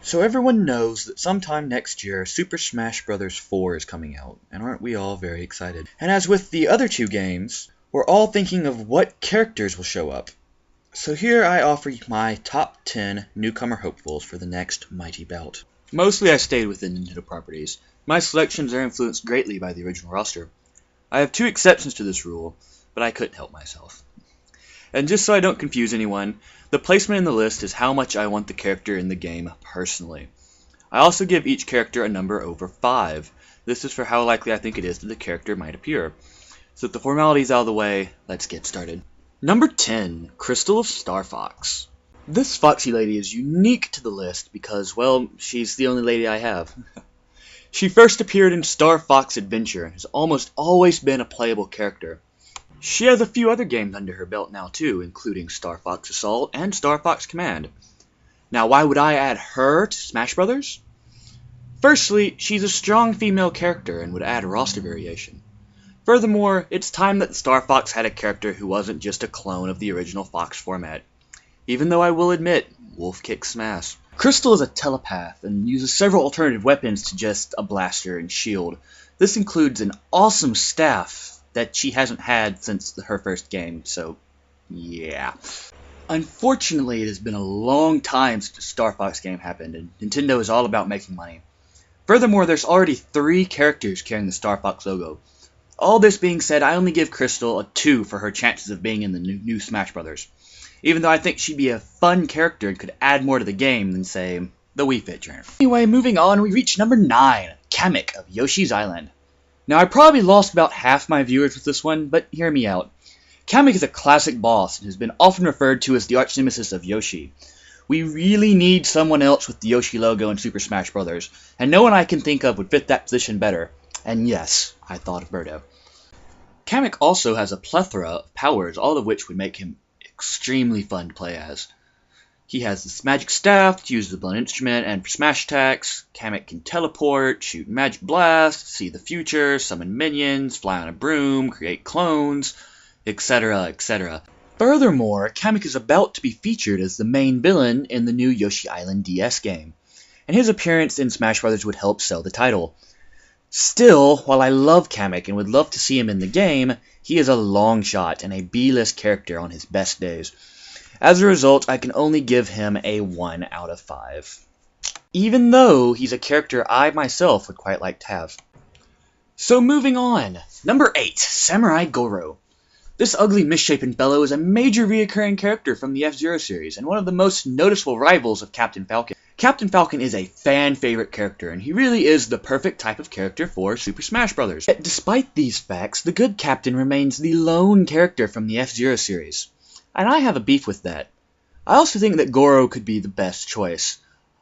So everyone knows that sometime next year, Super Smash Bros. 4 is coming out, and aren't we all very excited? And as with the other two games, we're all thinking of what characters will show up. So here I offer you my top 10 newcomer hopefuls for the next mighty bout. Mostly I stayed within Nintendo properties. My selections are influenced greatly by the original roster. I have two exceptions to this rule, but I couldn't help myself. And just so I don't confuse anyone, the placement in the list is how much I want the character in the game personally. I also give each character a number over 5. This is for how likely I think it is that the character might appear. So with the formalities out of the way, let's get started. Number 10, Krystal of Star Fox. This foxy lady is unique to the list because, well, she's the only lady I have. She first appeared in Star Fox Adventure and has almost always been a playable character. She has a few other games under her belt now too, including Star Fox Assault and Star Fox Command. Now why would I add her to Smash Bros? Firstly, she's a strong female character and would add roster variation. Furthermore, it's time that Star Fox had a character who wasn't just a clone of the original Fox format. Even though I will admit, Wolf kicks smash. Krystal is a telepath and uses several alternative weapons to just a blaster and shield. This includes an awesome staff that she hasn't had since her first game, so yeah. Unfortunately, it has been a long time since the Star Fox game happened, and Nintendo is all about making money. Furthermore, there's already 3 characters carrying the Star Fox logo. All this being said, I only give Krystal a 2 for her chances of being in the new Smash Bros. Even though I think she'd be a fun character and could add more to the game than, say, the Wii Fit trainer. Anyway, moving on, we reach number 9, Kamek of Yoshi's Island. Now, I probably lost about half my viewers with this one, but hear me out. Kamik is a classic boss and has been often referred to as the arch nemesis of Yoshi. We really need someone else with the Yoshi logo in Super Smash Bros., and no one I can think of would fit that position better. And yes, I thought of Birdo. Kamik also has a plethora of powers, all of which would make him extremely fun to play as. He has this magic staff to use the blunt instrument and for smash attacks. Kamek can teleport, shoot magic blasts, see the future, summon minions, fly on a broom, create clones, etc., etc. Furthermore, Kamek is about to be featured as the main villain in the new Yoshi Island DS game, and his appearance in Smash Bros. Would help sell the title. Still, while I love Kamek and would love to see him in the game, he is a long shot and a B-list character on his best days. As a result, I can only give him a 1 out of 5. Even though he's a character I myself would quite like to have. So moving on. Number 8, Samurai Goro. This ugly misshapen fellow is a major reoccurring character from the F-Zero series and one of the most noticeable rivals of Captain Falcon. Captain Falcon is a fan-favorite character, and he really is the perfect type of character for Super Smash Bros. Yet despite these facts, the good Captain remains the lone character from the F-Zero series. And I have a beef with that. I also think that Goro could be the best choice.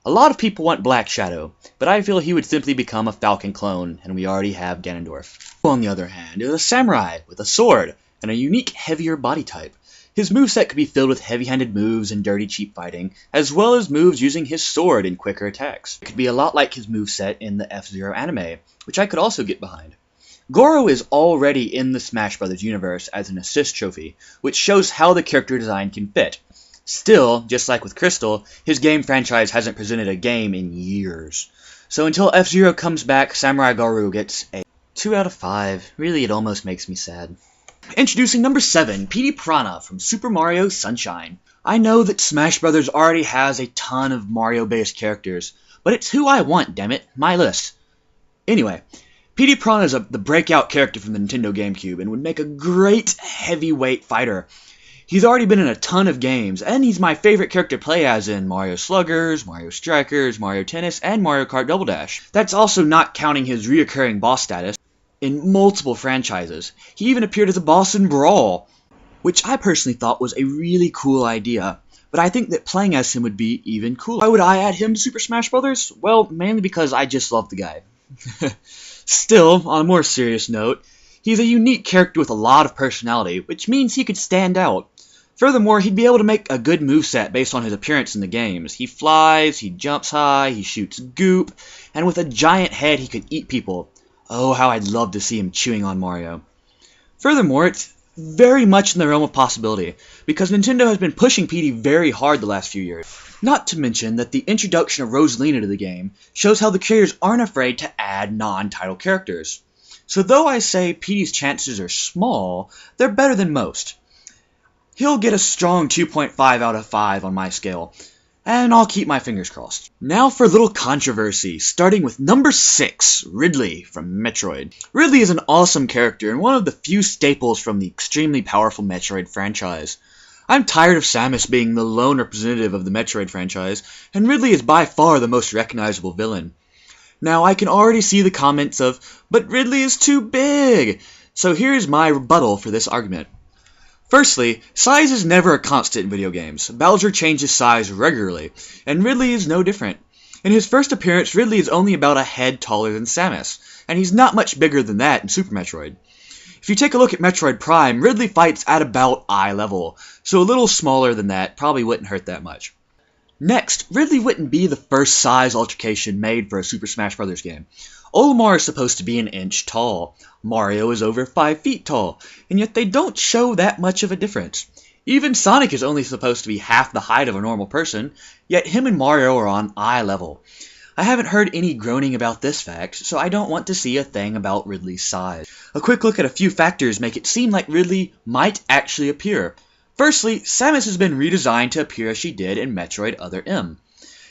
A lot of people want Black Shadow, but I feel he would simply become a Falcon clone, and we already have Ganondorf. On the other hand, is a samurai with a sword and a unique heavier body type. His moveset could be filled with heavy-handed moves and dirty cheap fighting, as well as moves using his sword and quicker attacks. It could be a lot like his moveset in the F-Zero anime, which I could also get behind. Goro is already in the Smash Bros. Universe as an assist trophy, which shows how the character design can fit. Still, just like with Krystal, his game franchise hasn't presented a game in years. So until F-Zero comes back, Samurai Goro gets a 2 out of 5. Really, it almost makes me sad. Introducing number 7, Petey Piranha from Super Mario Sunshine. I know that Smash Bros. Already has a ton of Mario-based characters, but it's who I want, dammit, my list. Anyway, Petey Piranha is the breakout character from the Nintendo GameCube and would make a great heavyweight fighter. He's already been in a ton of games, and he's my favorite character to play as in Mario Sluggers, Mario Strikers, Mario Tennis, and Mario Kart Double Dash. That's also not counting his reoccurring boss status in multiple franchises. He even appeared as a boss in Brawl, which I personally thought was a really cool idea. But I think that playing as him would be even cooler. Why would I add him to Super Smash Bros? Well, mainly because I just love the guy. Still, on a more serious note, he's a unique character with a lot of personality, which means he could stand out. Furthermore, he'd be able to make a good moveset based on his appearance in the games. He flies, he jumps high, he shoots goop, and with a giant head he could eat people. Oh, how I'd love to see him chewing on Mario. Furthermore, it's very much in the realm of possibility, because Nintendo has been pushing Petey very hard the last few years. Not to mention that the introduction of Rosalina to the game shows how the creators aren't afraid to add non-title characters. So though I say Petey's chances are small, they're better than most. He'll get a strong 2.5 out of 5 on my scale, and I'll keep my fingers crossed. Now for a little controversy, starting with number 6, Ridley from Metroid. Ridley is an awesome character and one of the few staples from the extremely powerful Metroid franchise. I'm tired of Samus being the lone representative of the Metroid franchise, and Ridley is by far the most recognizable villain. Now I can already see the comments of, but Ridley is too big! So here's my rebuttal for this argument. Firstly, size is never a constant in video games. Bowser changes size regularly, and Ridley is no different. In his first appearance, Ridley is only about a head taller than Samus, and he's not much bigger than that in Super Metroid. If you take a look at Metroid Prime, Ridley fights at about eye level, so a little smaller than that probably wouldn't hurt that much. Next, Ridley wouldn't be the first size altercation made for a Super Smash Bros. Game. Olimar is supposed to be an inch tall, Mario is over 5 feet tall, and yet they don't show that much of a difference. Even Sonic is only supposed to be half the height of a normal person, yet him and Mario are on eye level. I haven't heard any groaning about this fact, so I don't want to see a thing about Ridley's size. A quick look at a few factors make it seem like Ridley might actually appear. Firstly, Samus has been redesigned to appear as she did in Metroid Other M.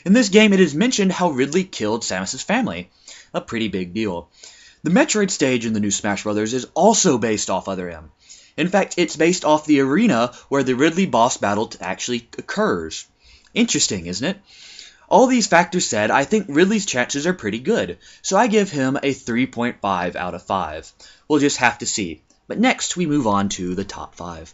In this game it is mentioned how Ridley killed Samus' family. A pretty big deal. The Metroid stage in the new Smash Bros. Is also based off Other M. In fact, it's based off the arena where the Ridley boss battle actually occurs. Interesting, isn't it? All these factors said, I think Ridley's chances are pretty good, so I give him a 3.5 out of 5. We'll just have to see. But next we move on to the top 5.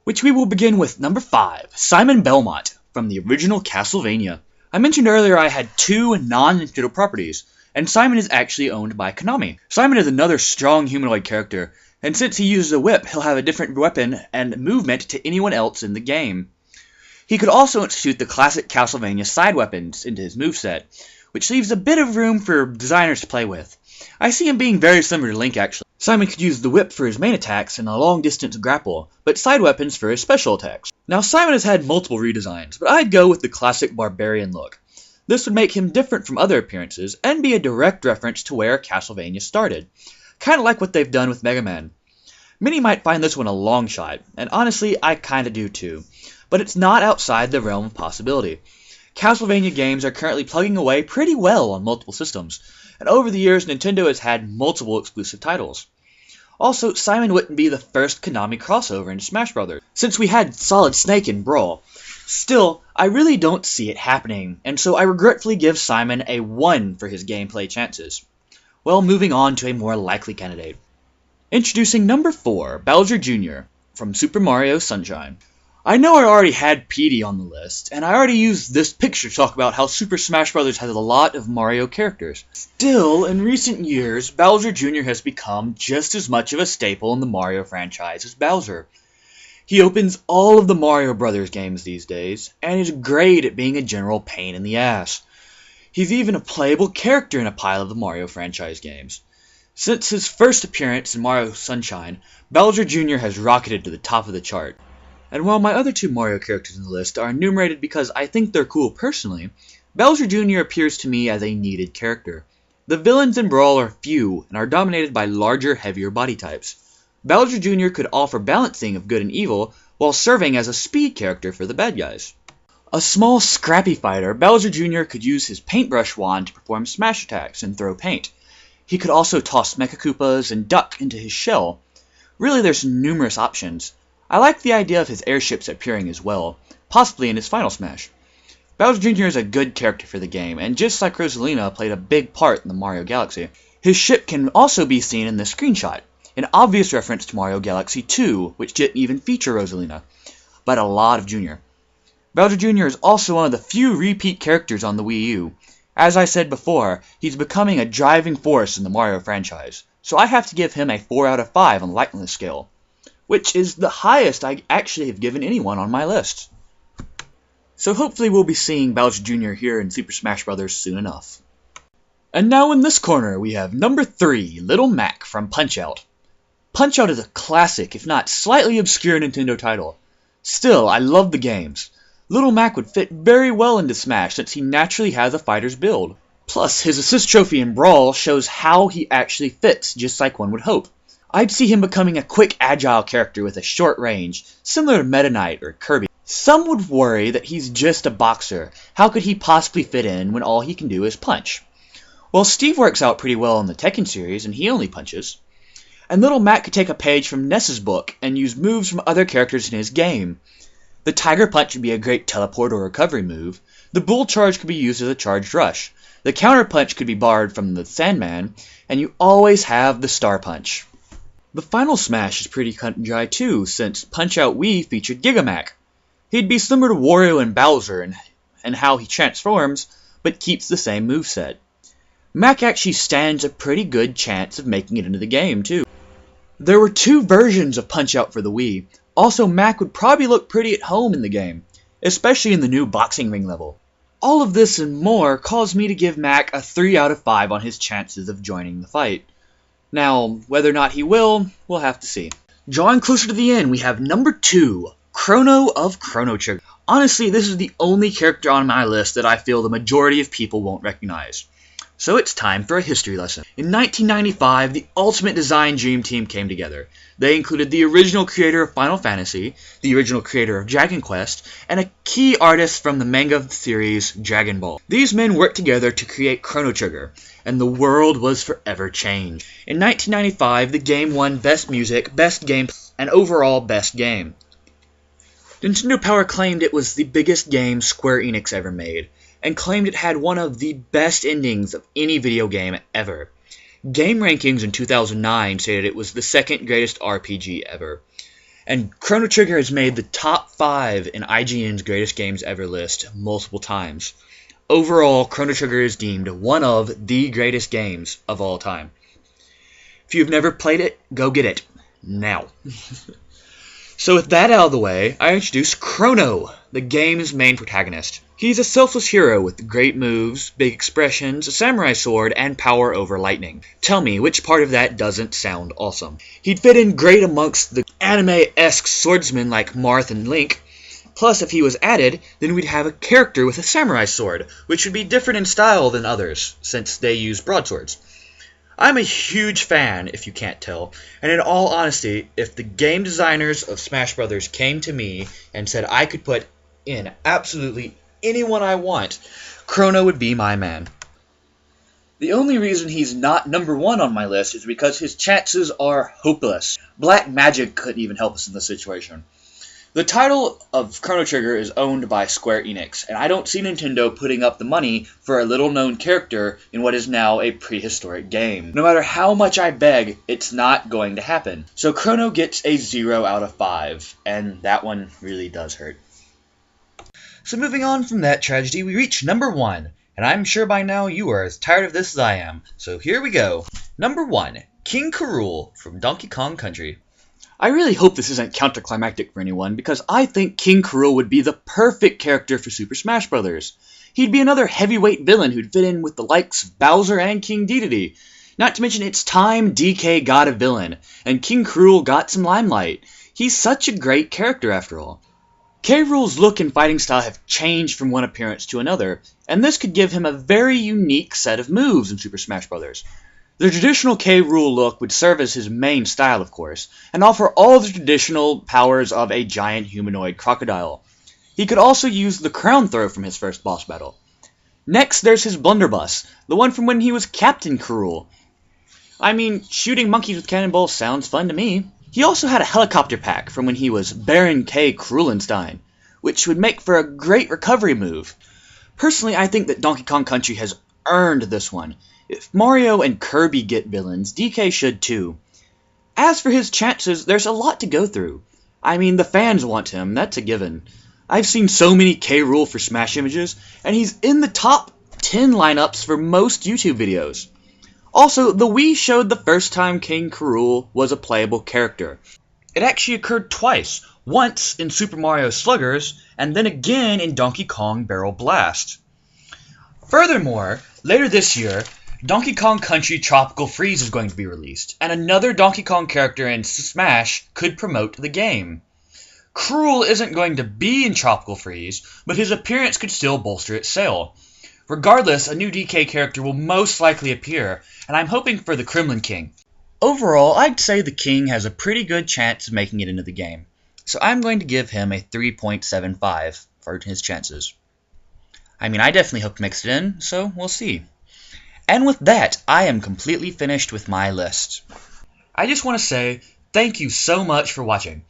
Which we will begin with number 5, Simon Belmont from the original Castlevania. I mentioned earlier I had 2 non-Nintendo properties, and Simon is actually owned by Konami. Simon is another strong humanoid character, and since he uses a whip, he'll have a different weapon and movement to anyone else in the game. He could also institute the classic Castlevania side weapons into his moveset, which leaves a bit of room for designers to play with. I see him being very similar to Link actually. Simon could use the whip for his main attacks and a long distance grapple, but side weapons for his special attacks. Now Simon has had multiple redesigns, but I'd go with the classic barbarian look. This would make him different from other appearances and be a direct reference to where Castlevania started, kinda like what they've done with Mega Man. Many might find this one a long shot, and honestly I kinda do too. But it's not outside the realm of possibility. Castlevania games are currently plugging away pretty well on multiple systems, and over the years Nintendo has had multiple exclusive titles. Also, Simon wouldn't be the first Konami crossover into Smash Bros., since we had Solid Snake in Brawl. Still, I really don't see it happening, and so I regretfully give Simon a 1 for his gameplay chances. Well, moving on to a more likely candidate. Introducing number 4, Bowser Jr. from Super Mario Sunshine. I know I already had Petey on the list, and I already used this picture to talk about how Super Smash Bros. Has a lot of Mario characters. Still, in recent years, Bowser Jr. has become just as much of a staple in the Mario franchise as Bowser. He opens all of the Mario Brothers games these days, and is great at being a general pain in the ass. He's even a playable character in a pile of the Mario franchise games. Since his first appearance in Mario Sunshine, Bowser Jr. has rocketed to the top of the chart. And while my other 2 Mario characters in the list are enumerated because I think they're cool personally, Bowser Jr. appears to me as a needed character. The villains in Brawl are few and are dominated by larger, heavier body types. Bowser Jr. could offer balancing of good and evil while serving as a speed character for the bad guys. A small, scrappy fighter, Bowser Jr. could use his paintbrush wand to perform smash attacks and throw paint. He could also toss Mecha Koopas and duck into his shell. Really, there's numerous options. I like the idea of his airships appearing as well, possibly in his final smash. Bowser Jr. is a good character for the game, and just like Rosalina played a big part in the Mario Galaxy, his ship can also be seen in this screenshot, an obvious reference to Mario Galaxy 2, which didn't even feature Rosalina, but a lot of Jr. Bowser Jr. is also one of the few repeat characters on the Wii U. As I said before, he's becoming a driving force in the Mario franchise, so I have to give him a 4 out of 5 on the likeness scale, which is the highest I actually have given anyone on my list. So hopefully we'll be seeing Bowser Jr. here in Super Smash Bros. Soon enough. And now in this corner we have number 3, Little Mac from Punch-Out! Punch-Out! Is a classic, if not slightly obscure Nintendo title. Still, I love the games. Little Mac would fit very well into Smash since he naturally has a fighter's build. Plus, his assist trophy in Brawl shows how he actually fits, just like one would hope. I'd see him becoming a quick, agile character with a short range, similar to Meta Knight or Kirby. Some would worry that he's just a boxer. How could he possibly fit in when all he can do is punch? Well, Steve works out pretty well in the Tekken series, and he only punches. And Little Mac could take a page from Ness's book and use moves from other characters in his game. The Tiger Punch would be a great teleport or recovery move. The Bull Charge could be used as a charged rush. The Counter Punch could be borrowed from the Sandman, and you always have the Star Punch. The final Smash is pretty cut and dry too, since Punch-Out Wii featured Gigamac. He'd be similar to Wario and Bowser in how he transforms, but keeps the same moveset. Mac actually stands a pretty good chance of making it into the game too. There were 2 versions of Punch-Out for the Wii. Also, Mac would probably look pretty at home in the game, especially in the new boxing ring level. All of this and more caused me to give Mac a 3 out of 5 on his chances of joining the fight. Now, whether or not he will, we'll have to see. Drawing closer to the end, we have number 2, Krono of Chrono Trigger. Honestly, this is the only character on my list that I feel the majority of people won't recognize. So it's time for a history lesson. In 1995, the Ultimate Design Dream Team came together. They included the original creator of Final Fantasy, the original creator of Dragon Quest, and a key artist from the manga series Dragon Ball. These men worked together to create Chrono Trigger, and the world was forever changed. In 1995, the game won Best Music, Best Game, and overall Best Game. Nintendo Power claimed it was the biggest game Square Enix ever made, and claimed it had one of the best endings of any video game ever. Game Rankings in 2009 stated it was the second greatest RPG ever. And Chrono Trigger has made the top 5 in IGN's greatest games ever list multiple times. Overall, Chrono Trigger is deemed one of the greatest games of all time. If you've never played it, go get it. Now. So with that out of the way, I introduce Krono, the game's main protagonist. He's a selfless hero with great moves, big expressions, a samurai sword, and power over lightning. Tell me, which part of that doesn't sound awesome? He'd fit in great amongst the anime-esque swordsmen like Marth and Link. Plus, if he was added, then we'd have a character with a samurai sword, which would be different in style than others, since they use broadswords. I'm a huge fan, if you can't tell, and in all honesty, if the game designers of Smash Bros. Came to me and said I could put in absolutely anyone I want, Krono would be my man. The only reason he's not number 1 on my list is because his chances are hopeless. Black magic couldn't even help us in this situation. The title of Chrono Trigger is owned by Square Enix, and I don't see Nintendo putting up the money for a little-known character in what is now a prehistoric game. No matter how much I beg, it's not going to happen. So Krono gets a 0 out of 5, and that one really does hurt. So moving on from that tragedy, we reach number 1, and I'm sure by now you are as tired of this as I am. So here we go. Number 1, King Krool from Donkey Kong Country. I really hope this isn't counterclimactic for anyone, because I think King Krool would be the perfect character for Super Smash Bros. He'd be another heavyweight villain who'd fit in with the likes of Bowser and King Dedede. Not to mention it's time DK got a villain, and King Krool got some limelight. He's such a great character after all. K. Rool's look and fighting style have changed from one appearance to another, and this could give him a very unique set of moves in Super Smash Bros. The traditional K. Rool look would serve as his main style, of course, and offer all the traditional powers of a giant humanoid crocodile. He could also use the crown throw from his first boss battle. Next, there's his blunderbuss, the one from when he was Captain Krool. I mean, shooting monkeys with cannonballs sounds fun to me. He also had a helicopter pack from when he was Baron K. Kroolenstein, which would make for a great recovery move. Personally, I think that Donkey Kong Country has earned this one. If Mario and Kirby get villains, DK should too. As for his chances, there's a lot to go through. I mean, the fans want him, that's a given. I've seen so many K. Rool for Smash images, and he's in the top 10 lineups for most YouTube videos. Also, the Wii showed the first time King Krool was a playable character. It actually occurred twice, once in Super Mario Sluggers, and then again in Donkey Kong Barrel Blast. Furthermore, later this year, Donkey Kong Country Tropical Freeze is going to be released, and another Donkey Kong character in Smash could promote the game. Krool isn't going to be in Tropical Freeze, but his appearance could still bolster its sale. Regardless, a new DK character will most likely appear, and I'm hoping for the Kremlin King. Overall, I'd say the King has a pretty good chance of making it into the game, so I'm going to give him a 3.75 for his chances. I mean, I definitely hope he makes it in, so we'll see. And with that, I am completely finished with my list. I just want to say thank you so much for watching.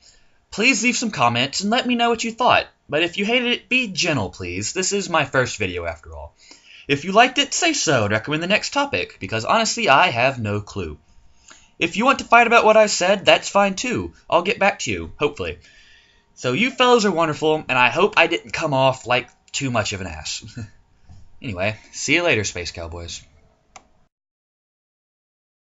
Please leave some comments and let me know what you thought, but if you hated it, be gentle please. This is my first video after all. If you liked it, say so and recommend the next topic, because honestly I have no clue. If you want to fight about what I said, that's fine too. I'll get back to you, hopefully. So you fellows are wonderful, and I hope I didn't come off like too much of an ass. Anyway, see you later, Space Cowboys.